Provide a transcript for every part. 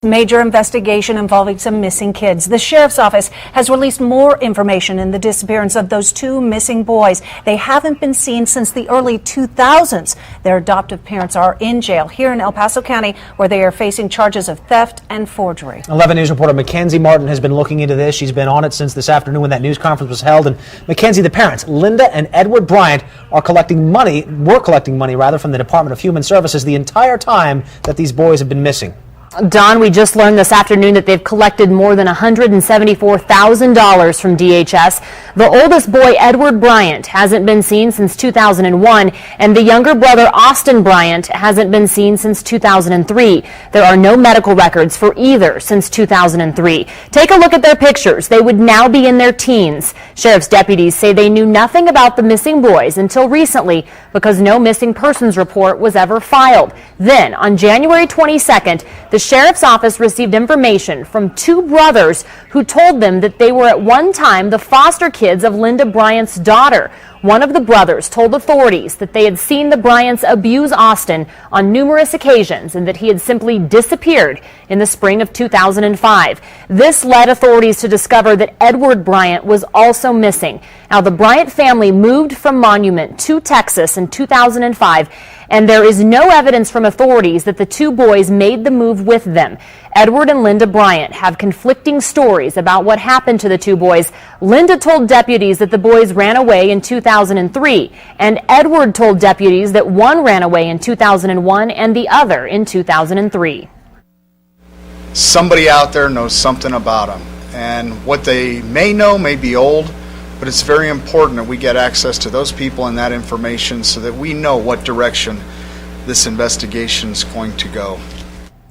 Major investigation involving some missing kids. The sheriff's office has released more information in the disappearance of those two missing boys. They haven't been seen since the early 2000s. Their adoptive parents are in jail here in El Paso County, where they are facing charges of theft and forgery. 11 News reporter Mackenzie Martin has been looking into this. She's been on it since this afternoon when that news conference was held. And Mackenzie, the parents, Linda and Edward Bryant, were collecting money from the Department of Human Services the entire time that these boys have been missing. Don, we just learned this afternoon that they've collected more than $174,000 from DHS. The oldest boy, Edward Bryant, hasn't been seen since 2001, and the younger brother, Austin Bryant, hasn't been seen since 2003. There are no medical records for either since 2003. Take a look at their pictures. They would now be in their teens. Sheriff's deputies say they knew nothing about the missing boys until recently because no missing persons report was ever filed. Then, on January 22nd, the Sheriff's office received information from two brothers who told them that they were at one time the foster kids of Linda Bryant's daughter. One of the brothers told authorities that they had seen the Bryants abuse Austin on numerous occasions and that he had simply disappeared in the spring of 2005. This led authorities to discover that Edward Bryant was also missing. Now, the Bryant family moved from Monument to Texas in 2005, and there is no evidence from authorities that the two boys made the move with them. Edward and Linda Bryant have conflicting stories about what happened to the two boys. Linda told deputies that the boys ran away in 2003, and Edward told deputies that one ran away in 2001 and the other in 2003. Somebody out there knows something about them, and what they may know may be old, but it's very important that we get access to those people and that information so that we know what direction this investigation is going to go.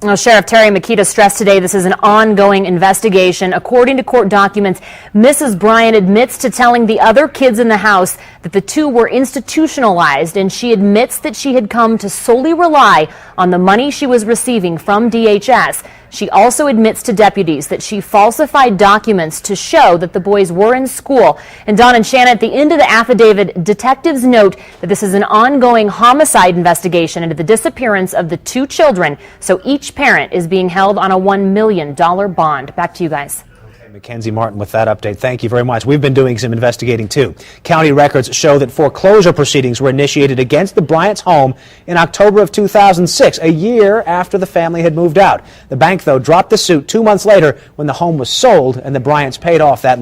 Well, Sheriff Terry Makita stressed today this is an ongoing investigation. According to court documents, Mrs. Bryant admits to telling the other kids in the house that the two were institutionalized, and she admits that she had come to solely rely on the money she was receiving from DHS. She also admits to deputies that she falsified documents to show that the boys were in school. And Don and Shannon, at the end of the affidavit, detectives note that this is an ongoing homicide investigation into the disappearance of the two children. So each parent is being held on a $1 million bond. Back to you guys. Mackenzie Martin with that update. Thank you very much. We've been doing some investigating too. County records show that foreclosure proceedings were initiated against the Bryant's home in October of 2006, a year after the family had moved out. The bank, though, dropped the suit 2 months later when the home was sold and the Bryants paid off that